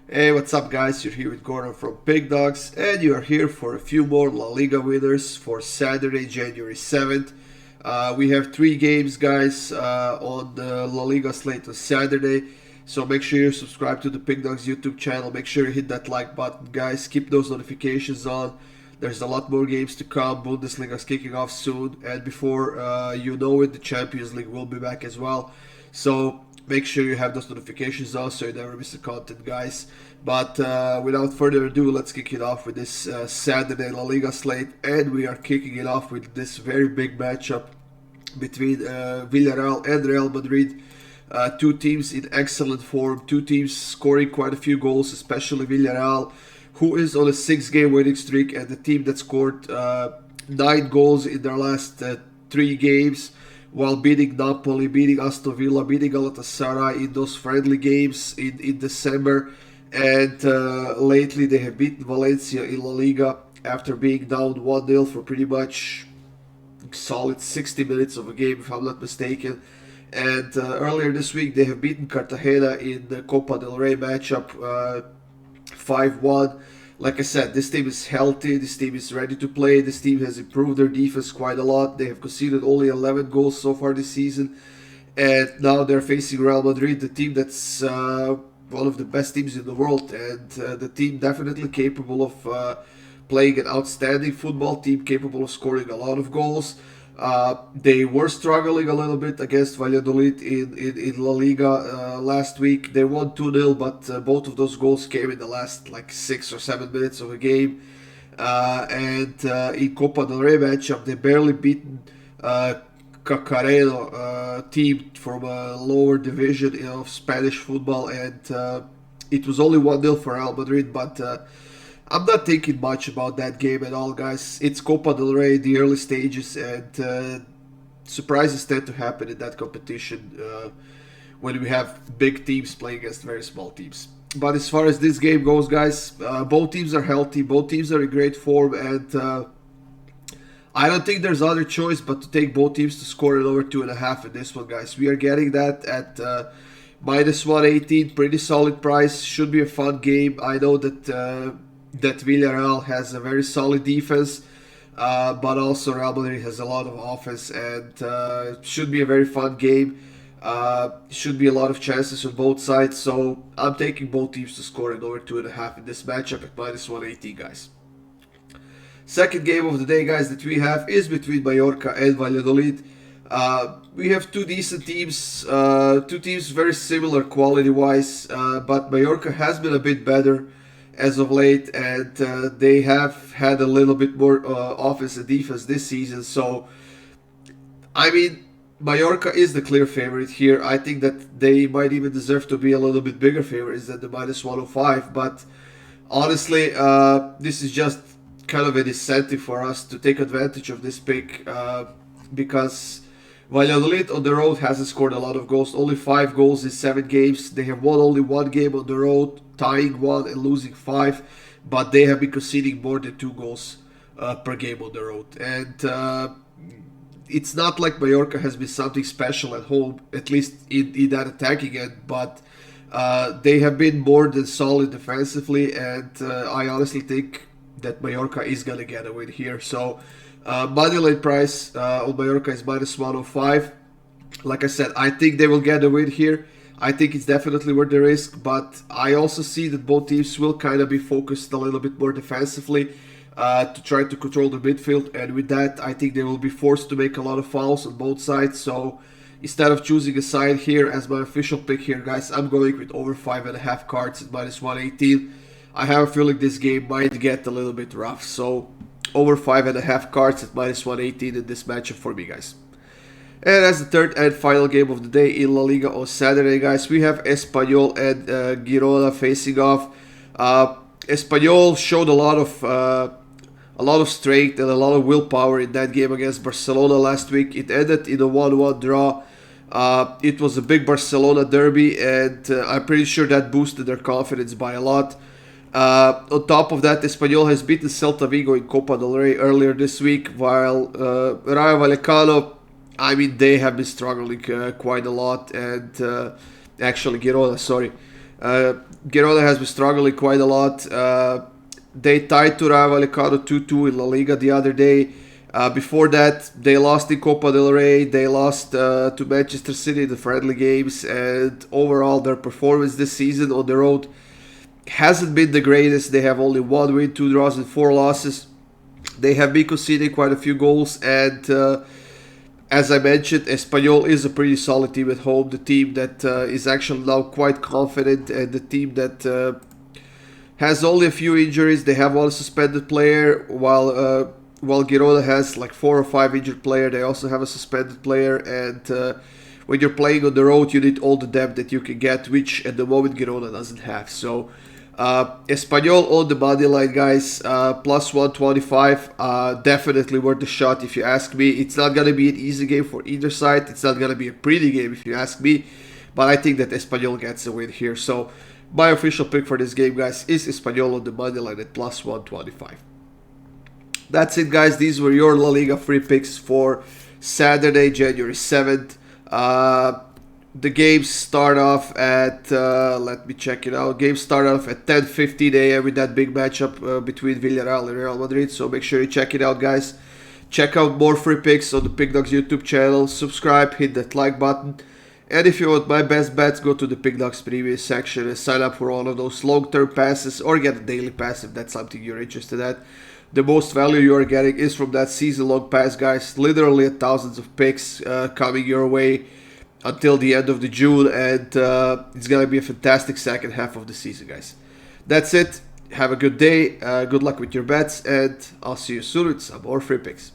Hey, what's up, guys? You're here with Goran from Pick Dawgz, and you are here for a few more La Liga winners for Saturday, January 7th. We have three games, guys, on the La Liga slate on Saturday. So make sure you subscribe to the Pick Dawgz YouTube channel. Make sure you hit that like button, guys. Keep those notifications on. There's a lot more games to come. Bundesliga is kicking off soon, and before you know it, the Champions League will be back as well. So make sure you have those notifications on so you never miss the content, guys. But without further ado, let's kick it off with this Saturday La Liga slate, and we are kicking it off with this very big matchup between Villarreal and Real Madrid. Two teams in excellent form, two teams scoring quite a few goals, especially Villarreal, who is on a 6-game winning streak, and the team that scored 9 goals in their last 3 games, while beating Napoli, beating Aston Villa, beating Galatasaray in those friendly games in December. And lately they have beaten Valencia in La Liga after being down 1-0 for pretty much solid 60 minutes of a game, if I'm not mistaken. And earlier this week they have beaten Cartagena in the Copa del Rey matchup 5-1. Like I said, this team is healthy, this team is ready to play, this team has improved their defense quite a lot. They have conceded only 11 goals so far this season, and now they're facing Real Madrid, the team that's one of the best teams in the world, and the team definitely capable of playing an outstanding football, team capable of scoring a lot of goals. They were struggling a little bit against Valladolid in La Liga last week. They won 2-0, but both of those goals came in the last like 6 or 7 minutes of a game. And in Copa del Rey matchup, they barely beaten Cacareno team from a lower division of Spanish football, and it was only 1-0 for Real Madrid, but I'm not thinking much about that game at all, guys. It's Copa del Rey, the early stages, and surprises tend to happen in that competition when we have big teams playing against very small teams. But as far as this game goes, guys, both teams are healthy, both teams are in great form, and I don't think there's other choice but to take both teams to score it over 2.5 in this one, guys. We are getting that at minus 118, pretty solid price. Should be a fun game. I know that Villarreal has a very solid defense, but also Real Madrid has a lot of offense, and should be a very fun game. Should be a lot of chances on both sides, so I'm taking both teams to score it over 2.5 in this matchup at minus 118, guys. Second game of the day, guys, that we have is between Mallorca and Valladolid. We have two decent teams, two teams very similar quality-wise, but Mallorca has been a bit better as of late, and they have had a little bit more offense and defense this season. So, I mean, Mallorca is the clear favorite here. I think that they might even deserve to be a little bit bigger favorites than the minus 105. But honestly, this is just kind of an incentive for us to take advantage of this pick because Valladolid on the road hasn't scored a lot of goals. Only 5 goals in 7 games. They have won only 1 game on the road, tying 1 and losing 5. But they have been conceding more than 2 goals per game on the road. And it's not like Mallorca has been something special at home, at least in that attacking end. But they have been more than solid defensively. And I honestly think that Mallorca is going to get a win here. So money line price on Mallorca is minus 105. Like I said, I think they will get a win here. I think it's definitely worth the risk, but I also see that both teams will kind of be focused a little bit more defensively to try to control the midfield, and with that, I think they will be forced to make a lot of fouls on both sides. So instead of choosing a side here as my official pick here, guys, I'm going with over 5.5 cards at minus 118. I have a feeling this game might get a little bit rough, so over 5.5 cards at minus 118 in this matchup for me, guys. And as the third and final game of the day in La Liga on Saturday, guys, we have Espanyol and Girona facing off. Espanyol showed a lot of strength and a lot of willpower in that game against Barcelona last week. It ended in a 1-1 draw. It was a big Barcelona derby, and I'm pretty sure that boosted their confidence by a lot. On top of that, Espanyol has beaten Celta Vigo in Copa del Rey earlier this week, while Rayo Vallecano, I mean, they have been struggling quite a lot, and actually Girona, sorry. Girona has been struggling quite a lot. They tied to Rayo Vallecano 2-2 in La Liga the other day. Before that, they lost in Copa del Rey. They lost to Manchester City in the friendly games. And overall, their performance this season on the road hasn't been the greatest. They have only 1 win, 2 draws, and 4 losses. They have been conceding quite a few goals. And as I mentioned, Espanyol is a pretty solid team at home. The team that is actually now quite confident, and the team that has only a few injuries. They have one suspended player, while Girona has like 4 or 5 injured players. They also have a suspended player, and when you're playing on the road, you need all the depth that you can get, which at the moment Girona doesn't have. So Espanyol on the money line, guys, plus 125, definitely worth the shot if you ask me. It's not going to be an easy game for either side. It's not going to be a pretty game if you ask me, but I think that Espanyol gets a win here. So my official pick for this game, guys, is Espanyol on the money line at plus 125. That's it, guys. These were your La Liga free picks for Saturday, January 7th. The games start off at, let me check it out. Games start off at 10:15 a.m. with that big matchup between Villarreal and Real Madrid. So make sure you check it out, guys. Check out more free picks on the Pickdawgz YouTube channel. Subscribe, hit that like button. And if you want my best bets, go to the Pickdawgz preview section and sign up for all of those long-term passes, or get a daily pass if that's something you're interested in. The most value you are getting is from that season-long pass, guys. Literally thousands of picks coming your way until the end of the June, and it's going to be a fantastic second half of the season, guys. That's it. Have a good day. Good luck with your bets, and I'll see you soon with some more free picks.